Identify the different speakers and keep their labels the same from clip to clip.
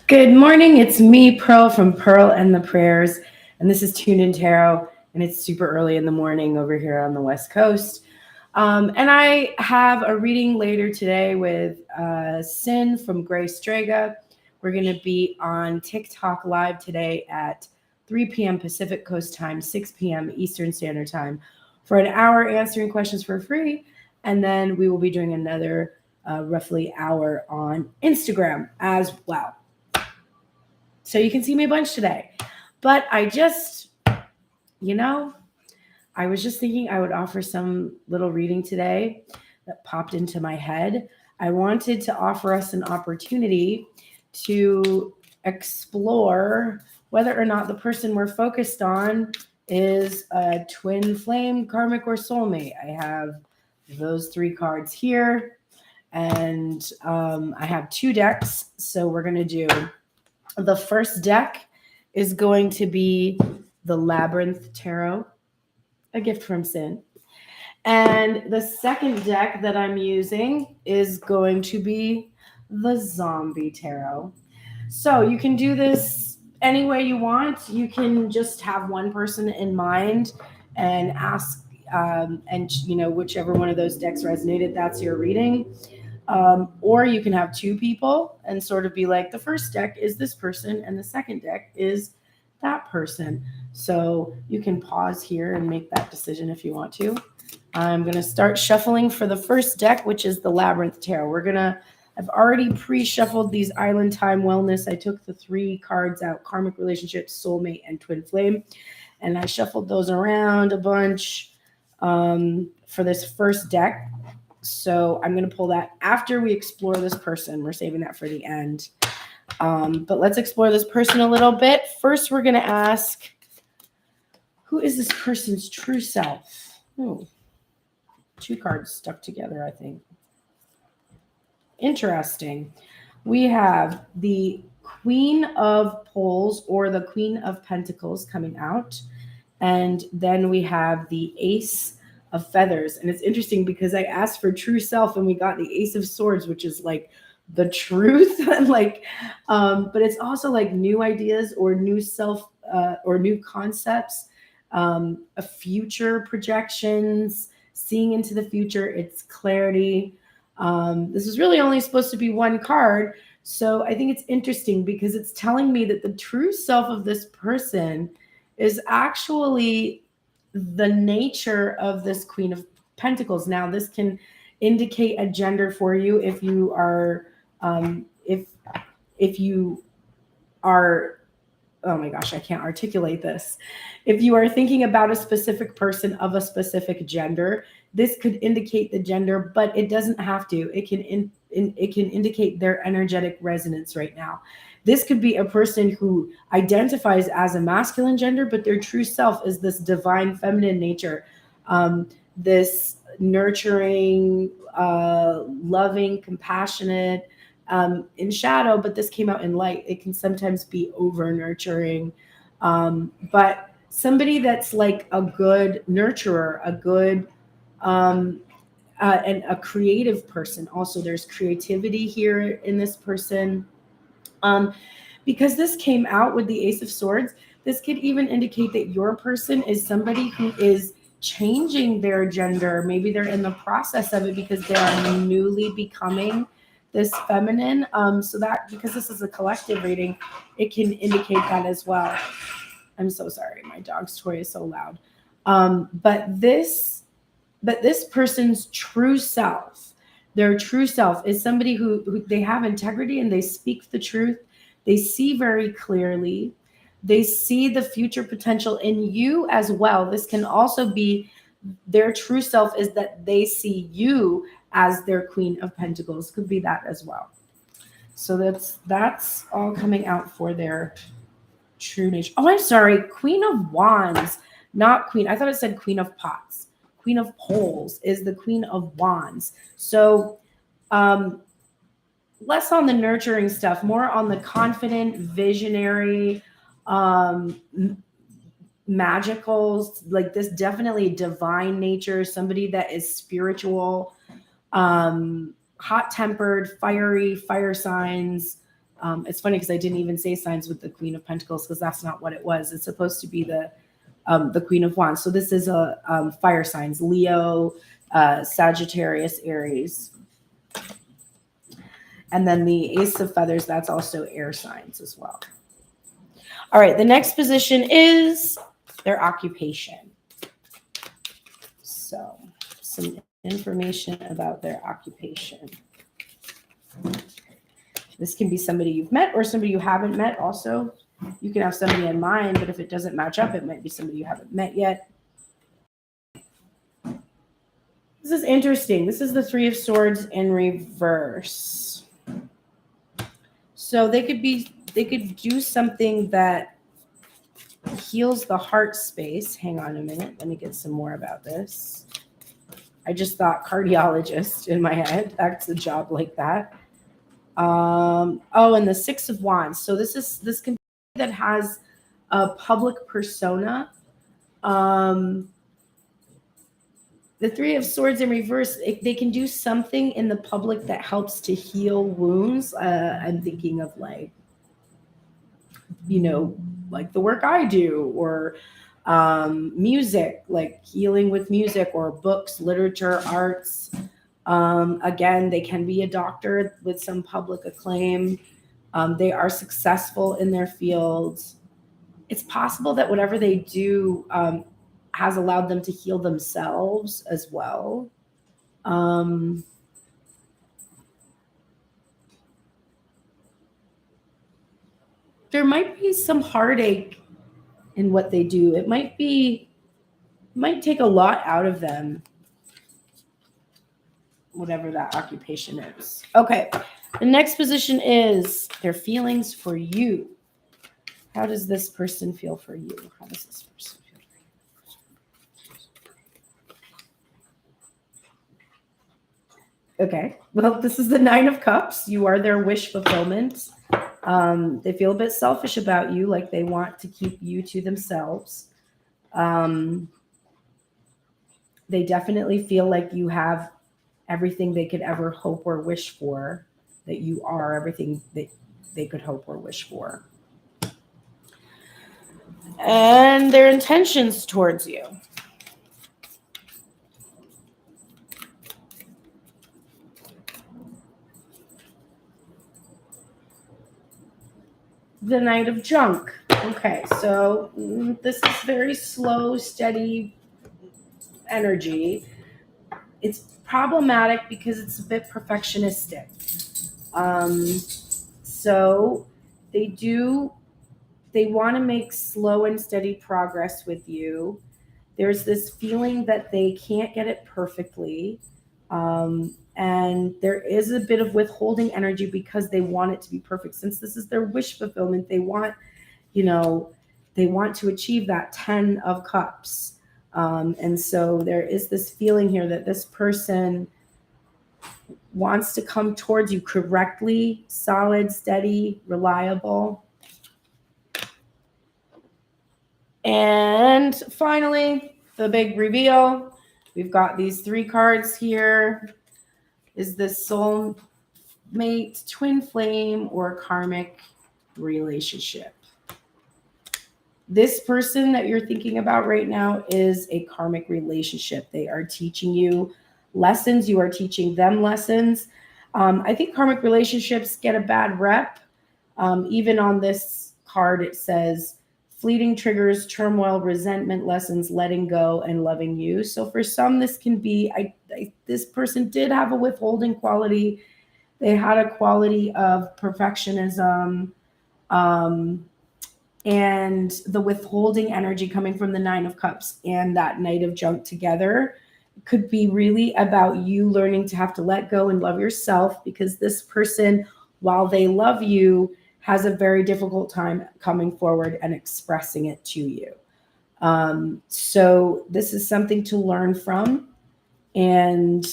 Speaker 1: Good morning. It's me, Pearl from Pearl and the Prayers, and this is Tuned In Tarot, and it's super early in the morning over here on the West Coast. And I have a reading later today with Sin from Gray Strega. We're going to be on TikTok Live today at 3 p.m. Pacific Coast Time, 6 p.m. Eastern Standard Time for an hour answering questions for free. And then we will be doing another roughly hour on Instagram as well. So you can see me a bunch today. But I was just thinking I would offer some little reading today that popped into my head. I wanted to offer us an opportunity to explore whether or not the person we're focused on is a twin flame, karmic, or soulmate. I have those 3 cards here, and I have 2 decks. So we're going to do... The first deck is going to be the Labyrinth Tarot, a gift from Sin. And the second deck that I'm using is going to be the Zombie Tarot. So you can do this any way you want. You can just have one person in mind and ask, whichever one of those decks resonated, that's your reading. Or you can have 2 people and sort of be like, the first deck is this person and the second deck is that person. So you can pause here and make that decision if you want to. I'm going to start shuffling for the first deck, which is the Labyrinth Tarot. I've already pre-shuffled these Island Time Wellness. I took the 3 cards out, Karmic Relationships, Soulmate, and Twin Flame. And I shuffled those around a bunch for this first deck. So I'm going to pull that after we explore this person. We're saving that for the end. But let's explore this person a little bit. First, we're going to ask, who is this person's true self? 2 cards stuck together, I think. Interesting. We have the Queen of Poles or the Queen of Pentacles coming out. And then we have the Ace of Feathers. And it's interesting because I asked for true self and we got the Ace of Swords, which is like the truth. But it's also like new ideas or new self or new concepts, a future projections, seeing into the future. It's clarity. This is really only supposed to be 1 card. So I think it's interesting because it's telling me that the true self of this person is actually the nature of this Queen of Pentacles. Now, this can indicate a gender for you if you are, if you are, oh my gosh, I can't articulate this. If you are thinking about a specific person of a specific gender, this could indicate the gender, but it doesn't have to. It can indicate their energetic resonance right now. This could be a person who identifies as a masculine gender, but their true self is this divine feminine nature, this nurturing, loving, compassionate, in shadow, but this came out in light. It can sometimes be over nurturing, but somebody that's like a good nurturer, a good, and a creative person. Also, there's creativity here in this person. Because this came out with the Ace of Swords, this could even indicate that your person is somebody who is changing their gender. Maybe they're in the process of it because they are newly becoming this feminine. So that, because this is a collective reading, it can indicate that as well. I'm so sorry. My dog's toy is so loud. But this person's true self, their true self is somebody who they have integrity and they speak the truth. They see very clearly. They see the future potential in you as well. This can also be their true self, is that they see you as their Queen of Pentacles. Could be that as well. So that's all coming out for their true nature. Oh, I'm sorry. Queen of Wands, not Queen. I thought it said Queen of Pots. Queen of Poles is the Queen of Wands. So less on the nurturing stuff, more on the confident, visionary, magical, like this definitely divine nature, somebody that is spiritual, hot-tempered, fiery, fire signs, It's funny because I didn't even say signs with the Queen of Pentacles because that's not what it was. It's supposed to be the Queen of Wands. So this is a fire signs: Leo, Sagittarius, Aries. And then the Ace of Feathers, that's also air signs as well. All right, the next position is their occupation. So some information about their occupation. This can be somebody you've met or somebody you haven't met also. You can have somebody in mind, but if it doesn't match up, it might be somebody you haven't met yet. This is interesting. This is the Three of Swords in reverse. So they could do something that heals the heart space. Hang on a minute. Let me get some more about this. I just thought cardiologist in my head. That's a job like that. And the Six of Wands. So this can be that has a public persona. The Three of Swords in reverse, they can do something in the public that helps to heal wounds. I'm thinking of like the work I do, or music, like healing with music, or books, literature, arts. Again, they can be a doctor with some public acclaim. They are successful in their fields. It's possible that whatever they do has allowed them to heal themselves as well. There might be some heartache in what they do. It might take a lot out of them, whatever that occupation is. Okay, the next position is their feelings for you. How does this person feel for you? How does this person feel for you? Okay, well, this is the Nine of Cups. You are their wish fulfillment. They feel a bit selfish about you, like they want to keep you to themselves. They definitely feel like you have everything they could ever hope or wish for, that you are everything that they could hope or wish for. And their intentions towards you. The Knight of Junk. Okay, so this is very slow, steady energy. It's problematic because it's a bit perfectionistic. So they want to make slow and steady progress with you. There's this feeling that they can't get it perfectly. And there is a bit of withholding energy because they want it to be perfect. Since this is their wish fulfillment, they want to achieve that 10 of Cups. And so there is this feeling here that this person wants to come towards you correctly, solid, steady, reliable. And finally, the big reveal. We've got these 3 cards here. Is this soulmate, twin flame, or karmic relationship? This person that you're thinking about right now is a karmic relationship. They are teaching you lessons. You are teaching them lessons. I think karmic relationships get a bad rep. Even on this card, it says fleeting triggers, turmoil, resentment, lessons, letting go, and loving you. So for some, this can be, this person did have a withholding quality. They had a quality of perfectionism, and the withholding energy coming from the Nine of Cups and that Knight of Junk together could be really about you learning to have to let go and love yourself, because this person, while they love you, has a very difficult time coming forward and expressing it to you. So this is something to learn from. And,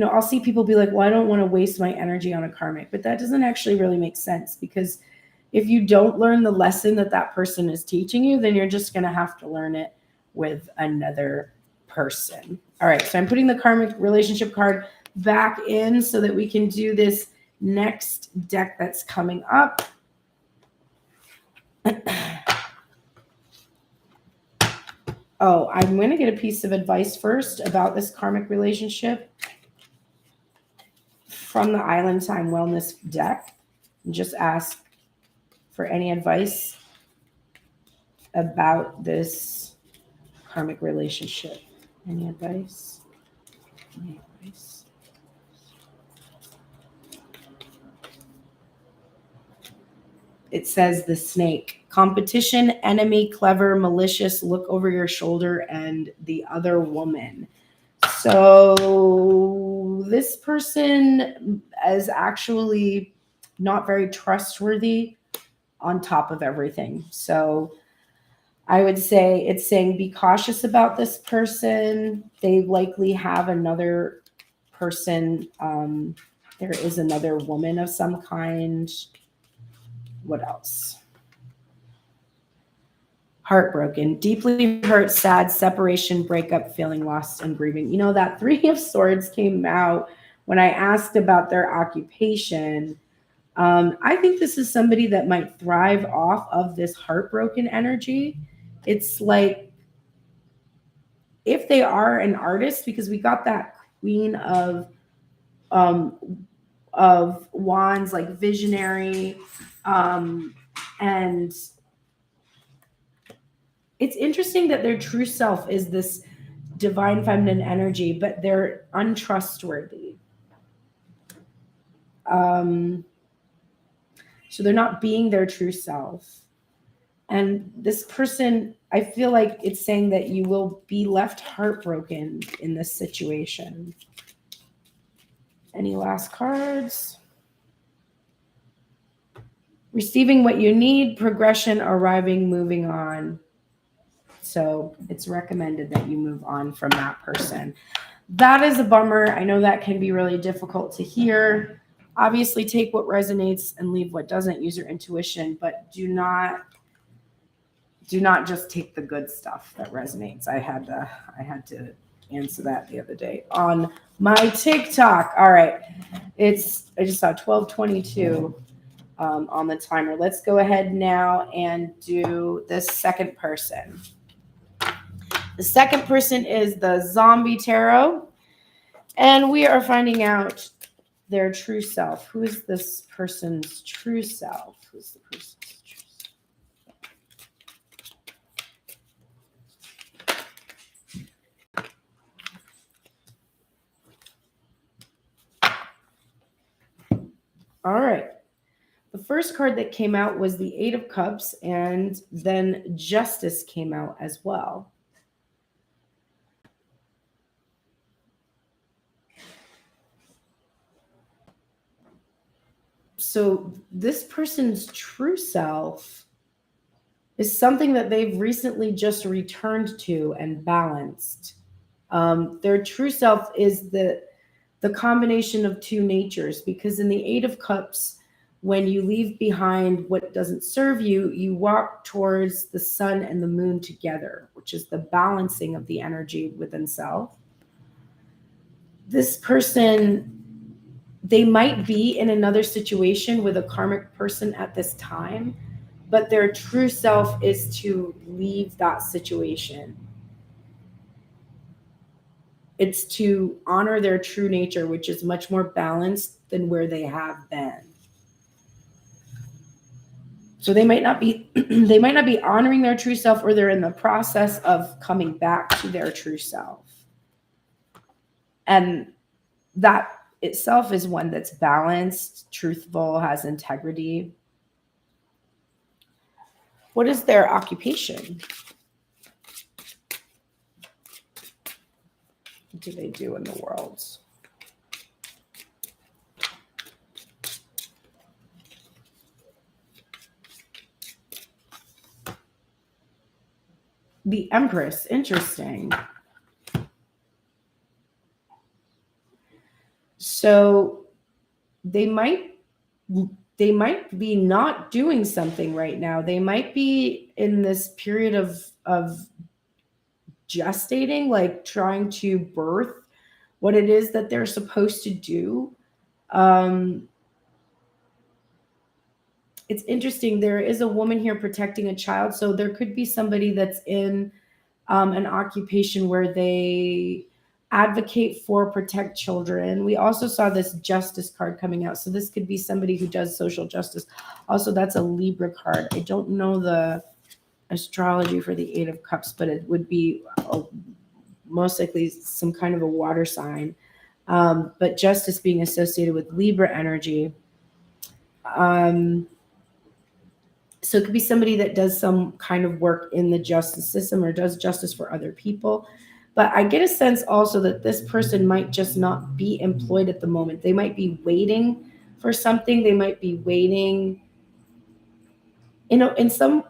Speaker 1: I'll see people be like, well, I don't want to waste my energy on a karmic, but that doesn't actually really make sense, because if you don't learn the lesson that person is teaching you, then you're just going to have to learn it with another person. All right, so I'm putting the karmic relationship card back in so that we can do this Next deck that's coming up. Oh, I'm going to get a piece of advice first about this karmic relationship from the Island Time Wellness deck. And just ask for any advice about this karmic relationship. Any advice? Any advice? It says the snake. Competition, enemy, clever, malicious, look over your shoulder, and the other woman. So this person is actually not very trustworthy on top of everything. So I would say it's saying be cautious about this person. They likely have another person. There is another woman of some kind. What else? Heartbroken, deeply hurt, sad, separation, breakup, feeling lost, and grieving. You know, that Three of Swords came out when I asked about their occupation. I think this is somebody that might thrive off of this heartbroken energy. It's like if they are an artist, because we got that Queen of Wands, like visionary, and it's interesting that their true self is this divine feminine energy, but they're untrustworthy. So they're not being their true self. And this person, I feel like it's saying that you will be left heartbroken in this situation. Any last cards? Receiving what you need, progression, arriving, moving on. So it's recommended that you move on from that person. That is a bummer. I know that can be really difficult to hear. Obviously, take what resonates and leave what doesn't. Use your intuition, but do not just take the good stuff that resonates. I had to answer that the other day on my TikTok. All right. I just saw 1222 on the timer. Let's go ahead now and do the second person. The second person is the Zombie Tarot, and we are finding out their true self. Who is this person's true self? Who's the person's true self? All right. The first card that came out was the Eight of Cups, and then Justice came out as well. So this person's true self is something that they've recently just returned to and balanced. Their true self is the combination of two natures, because in the Eight of Cups, when you leave behind what doesn't serve you, you walk towards the sun and the moon together, which is the balancing of the energy within self. This person, they might be in another situation with a karmic person at this time, but their true self is to leave that situation. It's to honor their true nature, which is much more balanced than where they have been. So they might not be honoring their true self, or they're in the process of coming back to their true self. And that itself is one that's balanced, truthful, has integrity. What is their occupation? What do they do in the world? The Empress, interesting. So they might be not doing something right now. They might be in this period of gestating, like trying to birth what it is that they're supposed to do. it's interesting. There is a woman here protecting a child. So there could be somebody that's in an occupation where they advocate for protect children. We also saw this justice card coming out. So this could be somebody who does social justice. Also, that's a Libra card. I don't know the astrology for the Eight of Cups, but it would be most likely some kind of a water sign. But justice being associated with Libra energy. So it could be somebody that does some kind of work in the justice system or does justice for other people. But I get a sense also that this person might just not be employed at the moment. They might be waiting for something. They might be waiting. In some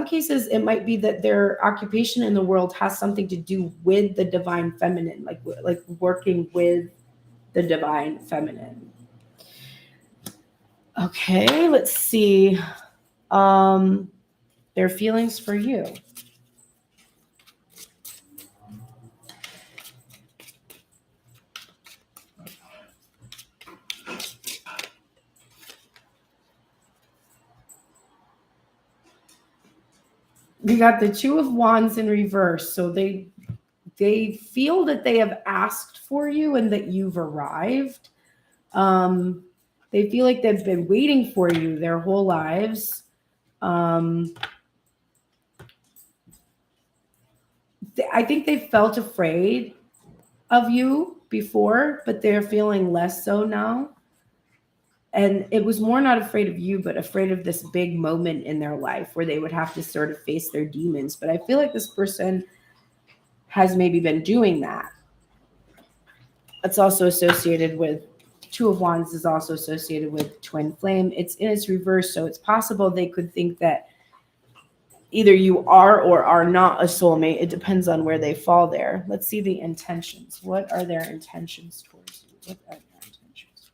Speaker 1: cases, it might be that their occupation in the world has something to do with the divine feminine, like working with the divine feminine. Okay, let's see. Their feelings for you. We got the Two of Wands in reverse. So they feel that they have asked for you and that you've arrived. They feel like they've been waiting for you their whole lives. I think they felt afraid of you before, but they're feeling less so now. And it was more not afraid of you, but afraid of this big moment in their life where they would have to sort of face their demons. But I feel like this person has maybe been doing that. It's also associated with Two of Wands is also associated with twin flame. It's in its reverse, so it's possible they could think that either you are or are not a soulmate. It depends on where they fall there. Let's see the intentions. What are their intentions towards you? What are their intentions?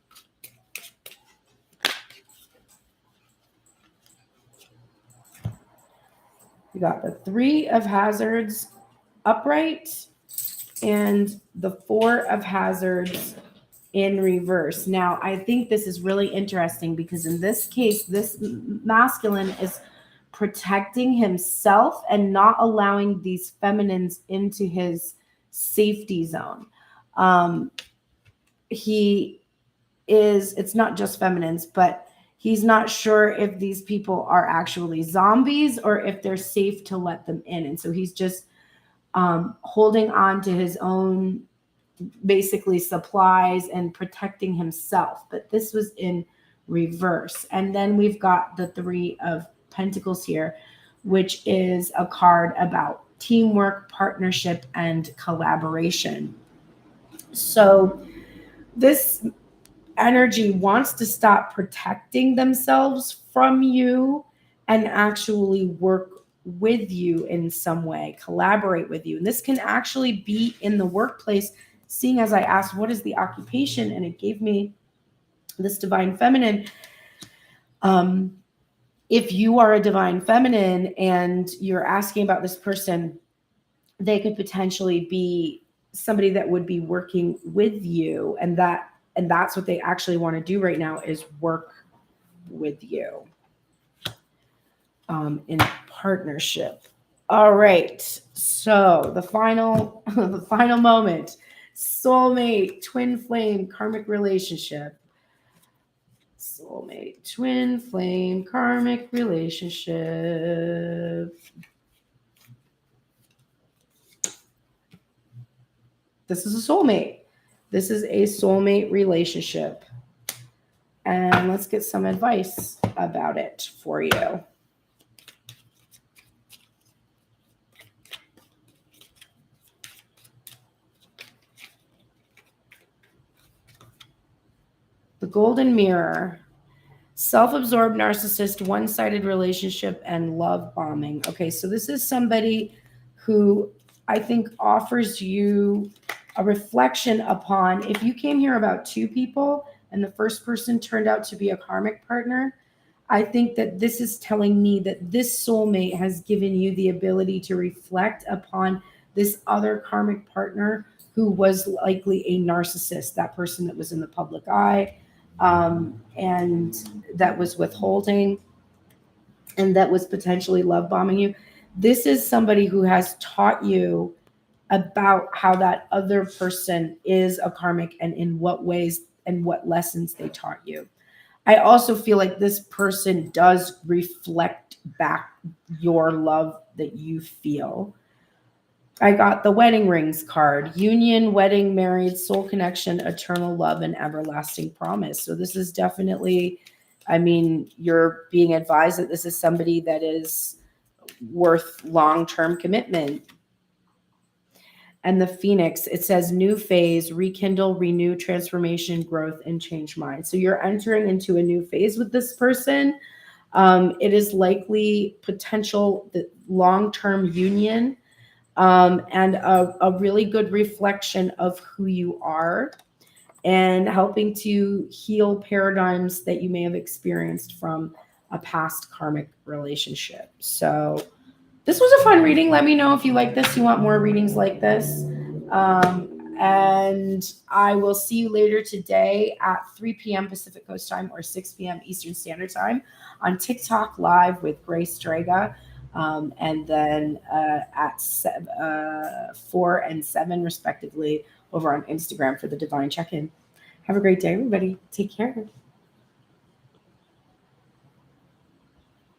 Speaker 1: We got the Three of Hazards upright and the Four of Hazards in reverse. Now, I think this is really interesting because in this case, this masculine is protecting himself and not allowing these feminines into his safety zone. It's not just feminines, but he's not sure if these people are actually zombies or if they're safe to let them in. And so he's just holding on to his own basically supplies and protecting himself. But this was in reverse. And then we've got the Three of Pentacles here, which is a card about teamwork, partnership, and collaboration. So this energy wants to stop protecting themselves from you and actually work with you in some way, collaborate with you. And this can actually be in the workplace, seeing as I asked, what is the occupation? And it gave me this divine feminine. If you are a divine feminine and you're asking about this person, they could potentially be somebody that would be working with you. And that's what they actually want to do right now is work with you in partnership. All right. So the final moment, soulmate, twin flame, karmic relationship. Soulmate, twin flame, karmic relationship. This is a soulmate. This is a soulmate relationship. And let's get some advice about it for you. The Golden Mirror. Self-absorbed narcissist, one-sided relationship, and love bombing. Okay, so this is somebody who I think offers you a reflection upon, if you came here about two people and the first person turned out to be a karmic partner, I think that this is telling me that this soulmate has given you the ability to reflect upon this other karmic partner who was likely a narcissist, that person that was in the public eye, and that was withholding. and that was potentially love bombing you. This is somebody who has taught you about how that other person is a karmic and in what ways and what lessons they taught you. I also feel like this person does reflect back your love that you feel. I got the wedding rings card: union, wedding, married, soul connection, eternal love, and everlasting promise. So this is definitely, I mean, you're being advised that this is somebody that is worth long-term commitment. And the Phoenix, it says new phase, rekindle, renew, transformation, growth, and change mind. So you're entering into a new phase with this person. It is likely potential long-term union, and a really good reflection of who you are, and helping to heal paradigms that you may have experienced from a past karmic relationship. So this was a fun reading. Let me know if you like this, you want more readings like this. And I will see you later today at 3 p.m. Pacific Coast time or 6 p.m. Eastern Standard Time on TikTok Live with Grace Draga. And then at 4 and 7 respectively over on Instagram for the Divine Check-In. Have a great day, everybody. Take care.